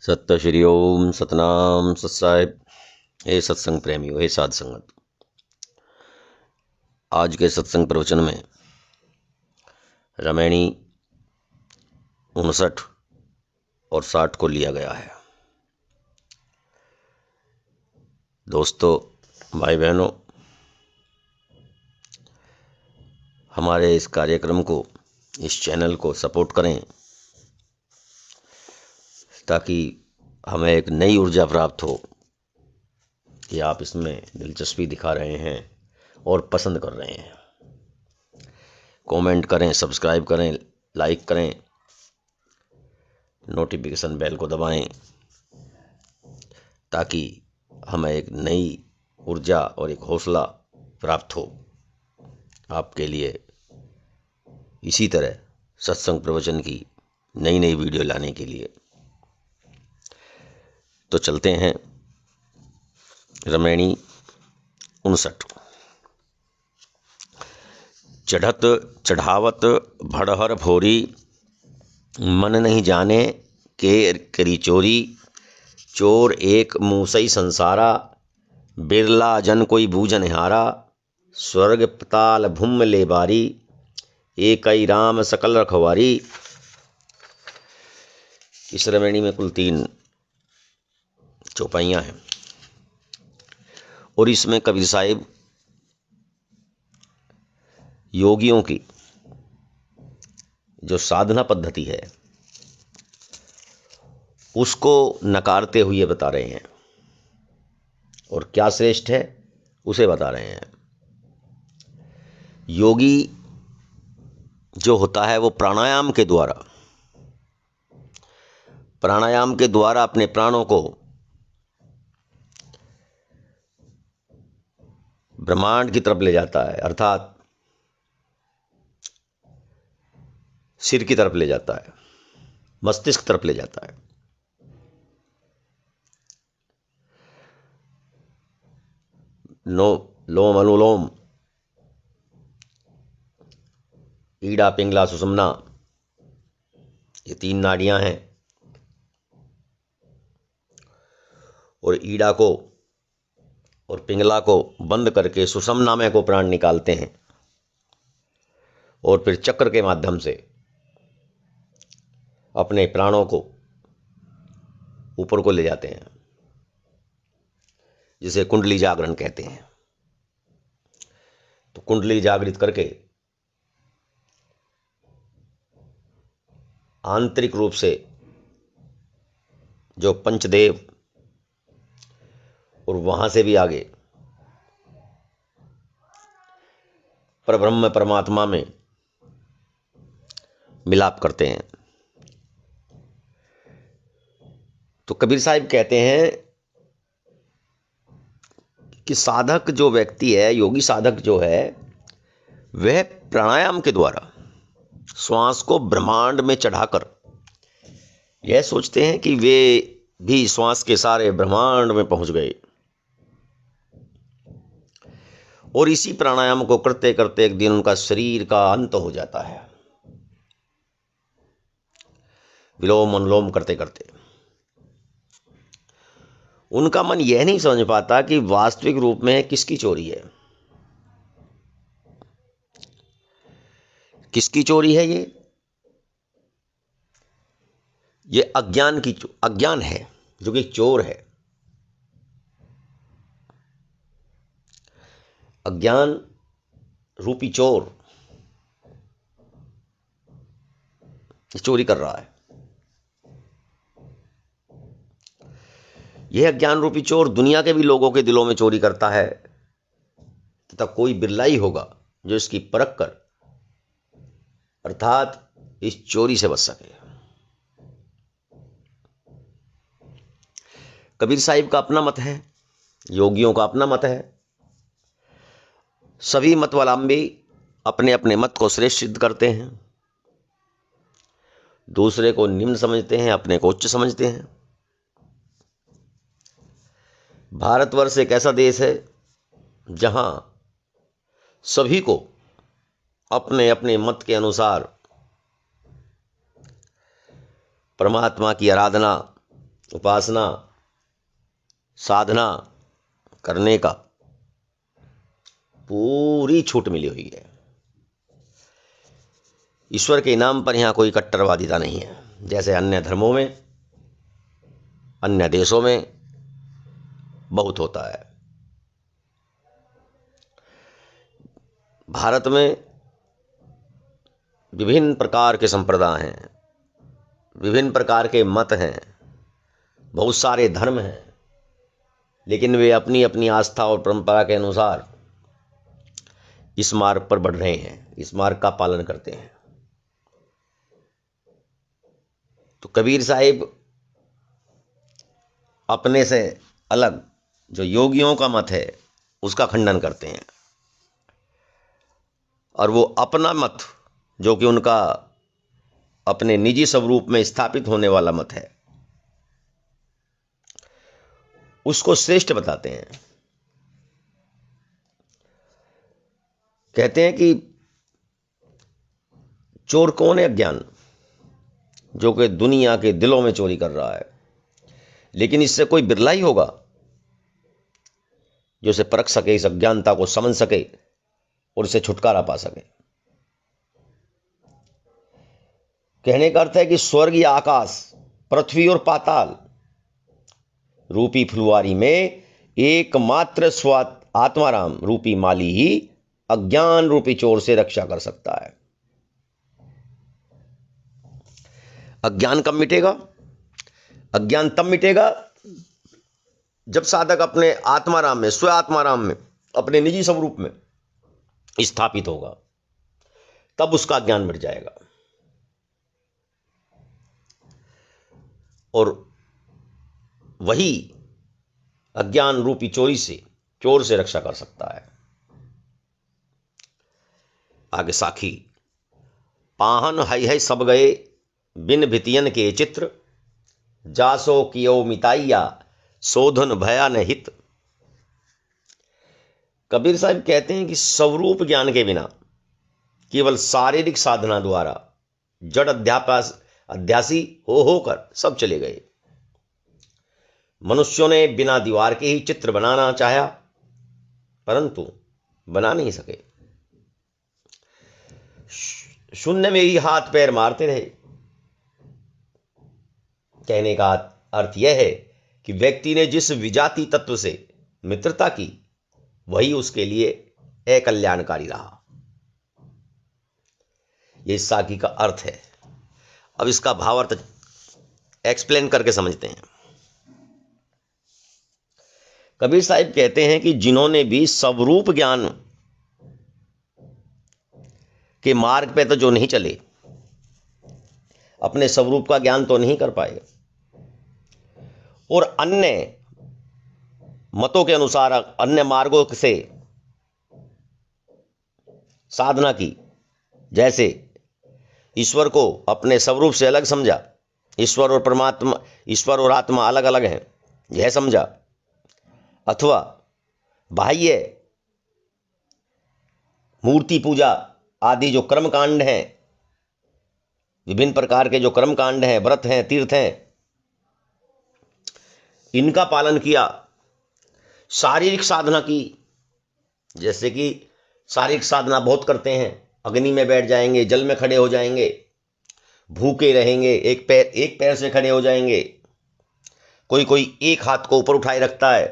सत्य श्री ओम सतनाम सत्साहिब। हे सत्संग प्रेमियों, हे साध संगत, आज के सत्संग प्रवचन में रामायणी 59 और 60 को लिया गया है। दोस्तों, भाई बहनों, हमारे इस कार्यक्रम को, इस चैनल को सपोर्ट करें ताकि हमें एक नई ऊर्जा प्राप्त हो कि आप इसमें दिलचस्पी दिखा रहे हैं और पसंद कर रहे हैं। कमेंट करें, सब्सक्राइब करें, लाइक करें, नोटिफिकेशन बेल को दबाएं ताकि हमें एक नई ऊर्जा और एक हौसला प्राप्त हो आपके लिए इसी तरह सत्संग प्रवचन की नई नई वीडियो लाने के लिए। तो चलते हैं रामायणी 59। चढ़त चढ़ावत भड़हर भोरी, मन नहीं जाने के करी चोरी। चोर एक मूसई संसारा, बिरला जन कोई बूझन हारा। स्वर्ग पताल भूम ले बारी, एकई राम सकल रखवारी। इस रामायणी में कुल 3 चौपाइयाँ हैं और इसमें कबीर साहिब योगियों की जो साधना पद्धति है उसको नकारते हुए बता रहे हैं और क्या श्रेष्ठ है उसे बता रहे हैं। योगी जो होता है वो प्राणायाम के द्वारा अपने प्राणों को ब्रह्मांड की तरफ ले जाता है, अर्थात सिर की तरफ ले जाता है, मस्तिष्क की तरफ ले जाता है। लोम अनुलोम, ईड़ा पिंगला सुषुम्ना, ये 3 नाड़ियां हैं और ईड़ा को और पिंगला को बंद करके सुषुम्ना में को प्राण निकालते हैं और फिर चक्र के माध्यम से अपने प्राणों को ऊपर को ले जाते हैं, जिसे कुंडली जागरण कहते हैं। तो कुंडली जागृत करके आंतरिक रूप से जो पंचदेव और वहां से भी आगे परब्रह्म परमात्मा में मिलाप करते हैं। तो कबीर साहिब कहते हैं कि साधक जो व्यक्ति है, योगी साधक जो है, वह प्राणायाम के द्वारा श्वास को ब्रह्मांड में चढ़ाकर यह सोचते हैं कि वे भी श्वास के सारे ब्रह्मांड में पहुंच गए और इसी प्राणायाम को करते करते एक दिन उनका शरीर का अंत हो जाता है, विलोम अनुलोम करते करते। उनका मन यह नहीं समझ पाता कि वास्तविक रूप में किसकी चोरी है। किसकी चोरी है? ये अज्ञान है जो कि चोर है। अज्ञान रूपी चोर चोरी कर रहा है। यह अज्ञान रूपी चोर दुनिया के भी लोगों के दिलों में चोरी करता है तथा कोई बिरला ही होगा जो इसकी परख कर अर्थात इस चोरी से बच सके। कबीर साहिब का अपना मत है, योगियों का अपना मत है। सभी मतवलंबी अपने अपने मत को श्रेष्ठ सिद्ध करते हैं, दूसरे को निम्न समझते हैं, अपने को उच्च समझते हैं। भारतवर्ष एक ऐसा देश है जहां सभी को अपने अपने मत के अनुसार परमात्मा की आराधना उपासना साधना करने का पूरी छूट मिली हुई है। ईश्वर के नाम पर यहाँ कोई कट्टरवादिता नहीं है, जैसे अन्य धर्मों में, अन्य देशों में बहुत होता है। भारत में विभिन्न प्रकार के संप्रदाय हैं, विभिन्न प्रकार के मत हैं, बहुत सारे धर्म हैं, लेकिन वे अपनी अपनी आस्था और परंपरा के अनुसार इस मार्ग पर बढ़ रहे हैं, इस मार्ग का पालन करते हैं। तो कबीर साहिब अपने से अलग जो योगियों का मत है उसका खंडन करते हैं, और वो अपना मत जो कि उनका अपने निजी स्वरूप में स्थापित होने वाला मत है उसको श्रेष्ठ बताते हैं। कहते हैं कि चोर कौन है? अज्ञान, जो कि दुनिया के दिलों में चोरी कर रहा है, लेकिन इससे कोई बिरला ही होगा जो इसे परख सके, इस अज्ञानता को समझ सके और इससे छुटकारा पा सके। कहने का अर्थ है कि स्वर्ग या आकाश, पृथ्वी और पाताल रूपी फुलवारी में एकमात्र आत्माराम रूपी माली ही अज्ञान रूपी चोर से रक्षा कर सकता है। अज्ञान कब मिटेगा? अज्ञान तब मिटेगा जब साधक अपने आत्माराम में, स्व आत्माराम में, अपने निजी स्वरूप में स्थापित होगा, तब उसका ज्ञान मिट जाएगा और वही अज्ञान रूपी चोर से रक्षा कर सकता है। आगे साखी, पाहन है सब गए बिन भितियन के चित्र, जासो कियो मिताइया शोधन भया न हित। कबीर साहब कहते हैं कि स्वरूप ज्ञान के बिना केवल शारीरिक साधना द्वारा जड़ अध्यासी होकर सब चले गए। मनुष्यों ने बिना दीवार के ही चित्र बनाना चाहा, परंतु बना नहीं सके। शून्य में ही हाथ पैर मारते रहे। कहने का अर्थ यह है कि व्यक्ति ने जिस विजाति तत्व से मित्रता की वही उसके लिए अकल्याणकारी रहा। यह साखी का अर्थ है। अब इसका भावार्थ एक्सप्लेन करके समझते हैं। कबीर साहिब कहते हैं कि जिन्होंने भी स्वरूप ज्ञान के मार्ग पे तो जो नहीं चले, अपने स्वरूप का ज्ञान तो नहीं कर पाए और अन्य मतों के अनुसार अन्य मार्गों से साधना की, जैसे ईश्वर को अपने स्वरूप से अलग समझा, ईश्वर और आत्मा अलग अलग हैं यह समझा, अथवा बाह्य मूर्ति पूजा आदि जो कर्मकांड हैं, विभिन्न प्रकार के जो कर्मकांड हैं, व्रत हैं, तीर्थ हैं, इनका पालन किया, शारीरिक साधना की, जैसे कि शारीरिक साधना बहुत करते हैं, अग्नि में बैठ जाएंगे, जल में खड़े हो जाएंगे, भूखे रहेंगे, एक पैर से खड़े हो जाएंगे, कोई एक हाथ को ऊपर उठाए रखता है,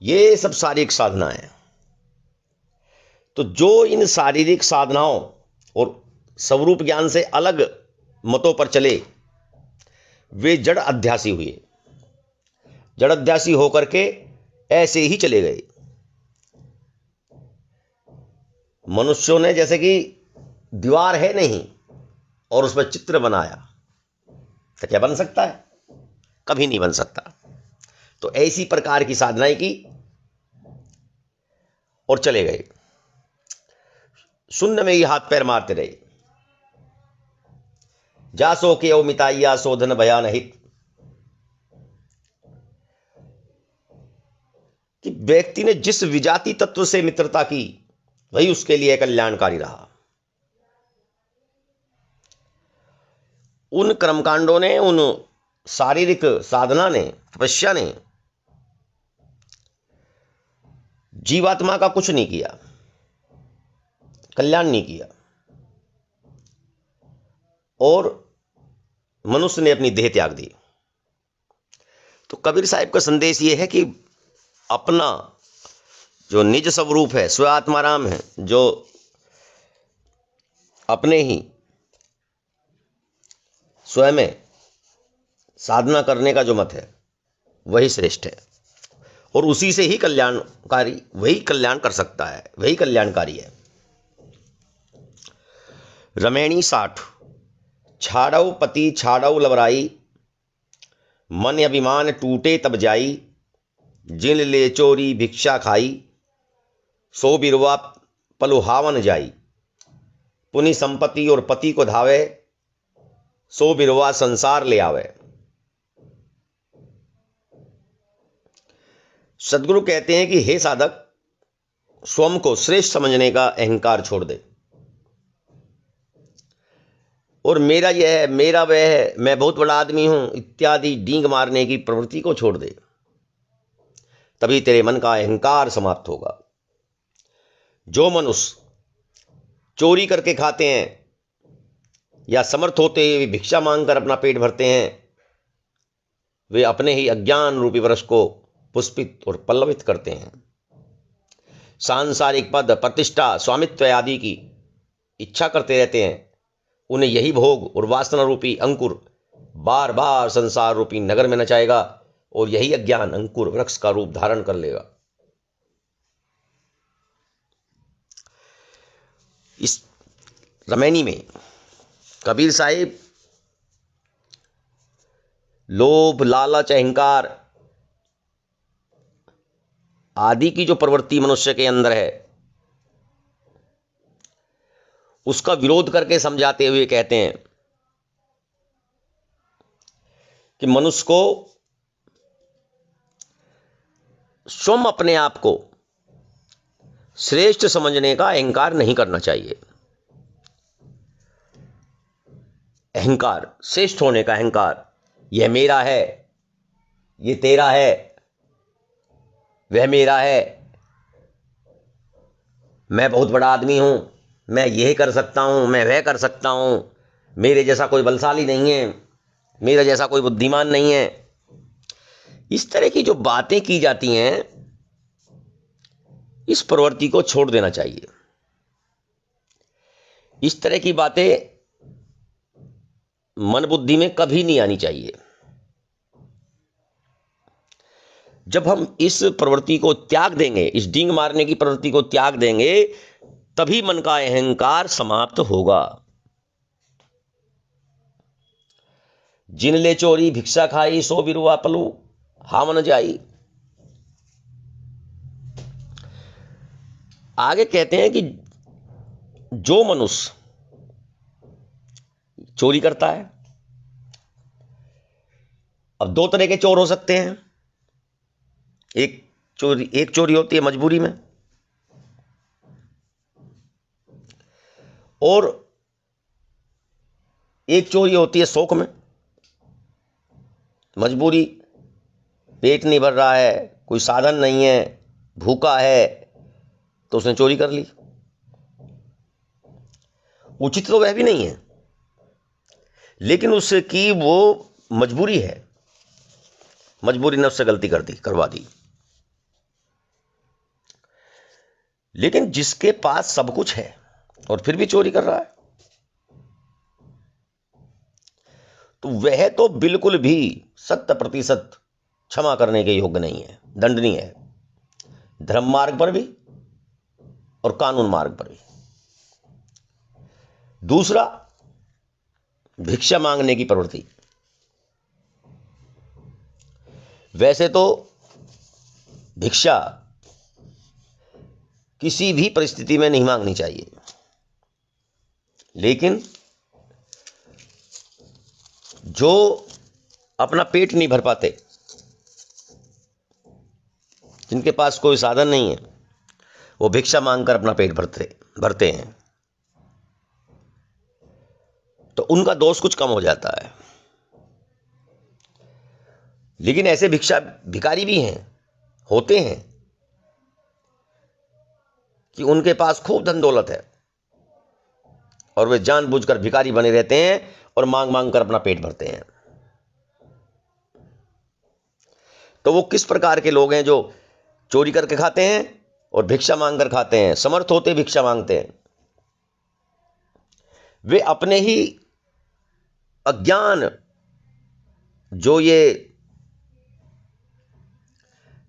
ये सब शारीरिक साधना है। तो जो इन शारीरिक साधनाओं और स्वरूप ज्ञान से अलग मतों पर चले, वे जड़ अध्यासी हुए, जड़ अध्यासी होकर के ऐसे ही चले गए। मनुष्यों ने जैसे कि दीवार है नहीं और उस पर चित्र बनाया, तो क्या बन सकता है? कभी नहीं बन सकता। तो ऐसी प्रकार की साधनाएं की और चले गए, शून्य में ही हाथ पैर मारते रहे। जासो के ओ मिताइया शोधन भयान हित, कि व्यक्ति ने जिस विजाति तत्व से मित्रता की वही उसके लिए कल्याणकारी रहा। उन कर्मकांडों ने, उन शारीरिक साधना ने, तपस्या ने जीवात्मा का कुछ नहीं किया, कल्याण नहीं किया, और मनुष्य ने अपनी देह त्याग दी। तो कबीर साहिब का संदेश ये है कि अपना जो निज स्वरूप है, स्व आत्माराम है, जो अपने ही स्वयं में साधना करने का जो मत है वही श्रेष्ठ है, और उसी से ही कल्याणकारी, वही कल्याण कर सकता है, वही कल्याणकारी है। रमैणी 60 छाड़ऊ पति छाड़ऊ लवराई, मन अभिमान टूटे तब जाई, जिन ले चोरी भिक्षा खाई, सो बिरवा पलुहावन जाई, पुनि संपत्ति और पति को धावे, सो बिरवा संसार ले आवे। सदगुरु कहते हैं कि हे साधक, स्वयं को श्रेष्ठ समझने का अहंकार छोड़ दे, और मेरा यह है, मेरा वह है, मैं बहुत बड़ा आदमी हूं इत्यादि डींग मारने की प्रवृत्ति को छोड़ दे, तभी तेरे मन का अहंकार समाप्त होगा। जो मनुष्य चोरी करके खाते हैं या समर्थ होते हुए भिक्षा मांगकर अपना पेट भरते हैं, वे अपने ही अज्ञान रूपी वृक्ष को पुष्पित और पल्लवित करते हैं। सांसारिक पद, प्रतिष्ठा, स्वामित्व आदि की इच्छा करते रहते हैं। उन्हें यही भोग और वासना रूपी अंकुर बार बार संसार रूपी नगर में नचाएगा, और यही अज्ञान अंकुर वृक्ष का रूप धारण कर लेगा। इस रमैनी में कबीर साहिब लोभ, लालच, अहंकार आदि की जो प्रवृत्ति मनुष्य के अंदर है उसका विरोध करके समझाते हुए कहते हैं कि मनुष्य को स्वयं अपने आप को श्रेष्ठ समझने का अहंकार नहीं करना चाहिए। अहंकार, श्रेष्ठ होने का अहंकार, यह मेरा है, ये तेरा है, वह मेरा है, मैं बहुत बड़ा आदमी हूं, मैं यह कर सकता हूं, मैं वह कर सकता हूं, मेरे जैसा कोई बलशाली नहीं है, मेरा जैसा कोई बुद्धिमान नहीं है। इस तरह की जो बातें की जाती हैं, इस प्रवृत्ति को छोड़ देना चाहिए। इस तरह की बातें मन बुद्धि में कभी नहीं आनी चाहिए। जब हम इस प्रवृत्ति को त्याग देंगे, इस डींग मारने की प्रवृत्ति को त्याग देंगे, तभी मन का अहंकार समाप्त होगा। जिन ले चोरी भिक्षा खाई, सो बिरुआ पलू हावन जाई। आगे कहते हैं कि जो मनुष्य चोरी करता है, अब दो तरह के चोर हो सकते हैं। एक चोरी होती है मजबूरी में, और एक चोरी होती है शौक में। मजबूरी, पेट नहीं भर रहा है, कोई साधन नहीं है, भूखा है, तो उसने चोरी कर ली। उचित तो वह भी नहीं है, लेकिन उसकी वो मजबूरी है, मजबूरी ने उससे गलती करवा दी। लेकिन जिसके पास सब कुछ है और फिर भी चोरी कर रहा है, तो वह तो बिल्कुल भी 100% क्षमा करने के योग्य नहीं है, दंडनीय है, धर्म मार्ग पर भी और कानून मार्ग पर भी। दूसरा, भिक्षा मांगने की प्रवृत्ति। वैसे तो भिक्षा किसी भी परिस्थिति में नहीं मांगनी चाहिए, लेकिन जो अपना पेट नहीं भर पाते, जिनके पास कोई साधन नहीं है, वो भिक्षा मांगकर अपना पेट भरते हैं, तो उनका दोष कुछ कम हो जाता है। लेकिन ऐसे भिखारी भी हैं, होते हैं, कि उनके पास खूब धन दौलत है और वे जानबूझकर भिखारी बने रहते हैं और मांग मांग कर अपना पेट भरते हैं। तो वो किस प्रकार के लोग हैं? जो चोरी करके खाते हैं और भिक्षा मांग कर खाते हैं, समर्थ होते भिक्षा मांगते हैं। वे अपने ही अज्ञान, जो ये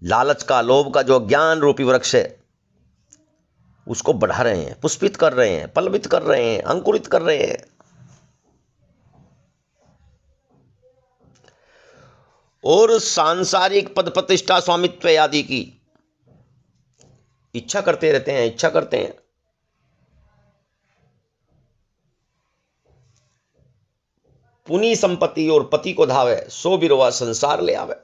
लालच का, लोभ का जो अज्ञान रूपी वृक्ष है, उसको बढ़ा रहे हैं, पुष्पित कर रहे हैं, पल्लवित कर रहे हैं, अंकुरित कर रहे हैं। और सांसारिक पद प्रतिष्ठा स्वामित्व आदि की इच्छा करते रहते हैं, इच्छा करते हैं। पुनी संपत्ति और पति को धावे, सो बिरवा संसार ले आवे।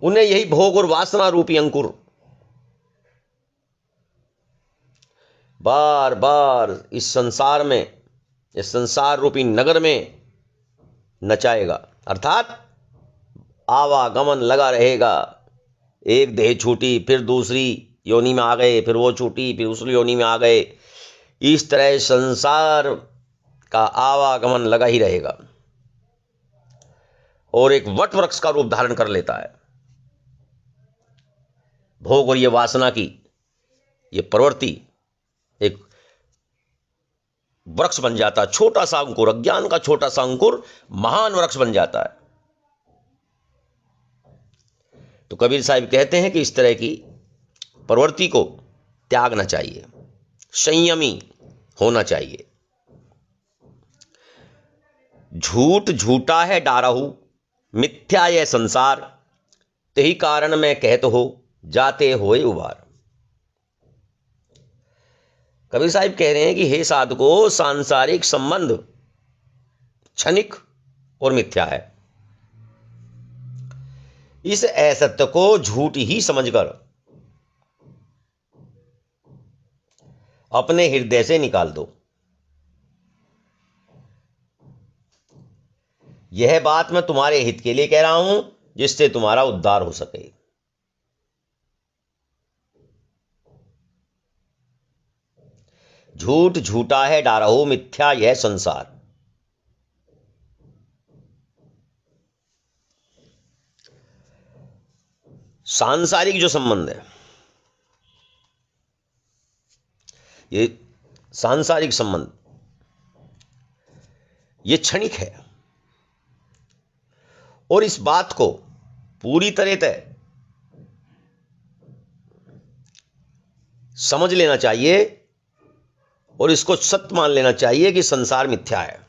उन्हें यही भोग और वासना रूपी अंकुर बार बार इस संसार में, इस संसार रूपी नगर में नचाएगा। अर्थात आवागमन लगा रहेगा। एक देह छूटी, फिर दूसरी योनि में आ गए, फिर वो छूटी, फिर दूसरी योनि में आ गए। इस तरह संसार का आवागमन लगा ही रहेगा और एक वट वृक्ष का रूप धारण कर लेता है। भोग और ये वासना की ये प्रवृत्ति एक वृक्ष बन जाता है, छोटा सा अंकुर, अज्ञान का छोटा सा अंकुर महान वृक्ष बन जाता है। तो कबीर साहब कहते हैं कि इस तरह की प्रवृत्ति को त्यागना चाहिए, संयमी होना चाहिए। झूठ झूठा है डारहु, मिथ्या यह संसार, तेही कारण मैं कहत हो, जाते होए उबार। कबीर साहब कह रहे हैं कि हे साधको, सांसारिक संबंध क्षणिक और मिथ्या है। इस असत्य को झूठ ही समझकर अपने हृदय से निकाल दो। यह बात मैं तुम्हारे हित के लिए कह रहा हूं, जिससे तुम्हारा उद्धार हो सके। झूठ झूठा है डारहु, मिथ्या यह संसार। सांसारिक जो संबंध है, ये सांसारिक संबंध ये क्षणिक है और इस बात को पूरी तरह से समझ लेना चाहिए और इसको सत्य मान लेना चाहिए कि संसार मिथ्या है।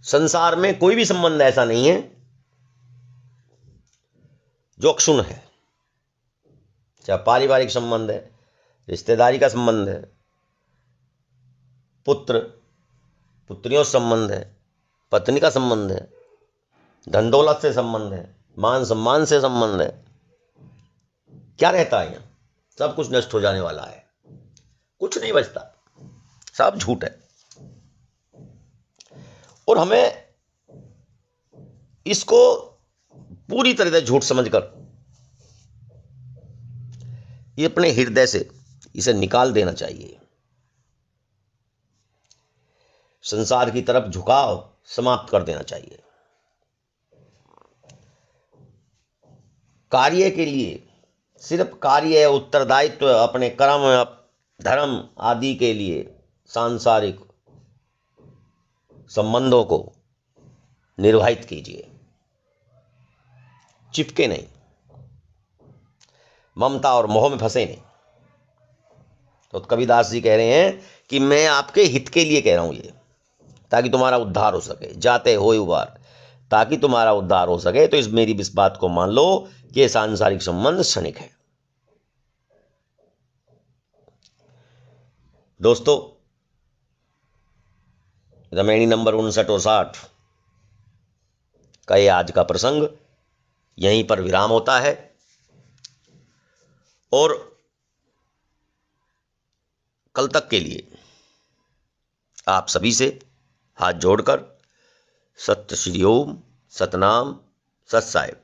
संसार में कोई भी संबंध ऐसा नहीं है जो अक्षुण है। चाहे पारिवारिक संबंध है, रिश्तेदारी का संबंध है, पुत्र पुत्रियों से संबंध है, पत्नी का संबंध है, धन दौलत से संबंध है, मान सम्मान से संबंध है, क्या रहता है यहाँ? सब कुछ नष्ट हो जाने वाला है, कुछ नहीं बचता, सब झूठ है। और हमें इसको पूरी तरह से झूठ समझकर ये अपने हृदय से इसे निकाल देना चाहिए। संसार की तरफ झुकाव समाप्त कर देना चाहिए। कार्य के लिए, सिर्फ कार्य, उत्तरदायित्व, अपने कर्म, धर्म आदि के लिए सांसारिक संबंधों को निर्वाहित कीजिए, चिपके नहीं, ममता और मोह में फंसे नहीं। तो कबीरदास जी कह रहे हैं कि मैं आपके हित के लिए कह रहा हूं ये, ताकि तुम्हारा उद्धार हो सके। जाते होए उबार, ताकि तुम्हारा उद्धार हो सके। तो मेरी इस बात को मान लो कि ये सांसारिक संबंध क्षणिक है। दोस्तों, रामायणी नंबर 59 और 60 का ये आज का प्रसंग यहीं पर विराम होता है और कल तक के लिए आप सभी से हाथ जोड़कर सत्य श्री ओम, सतनाम, सत साहिब।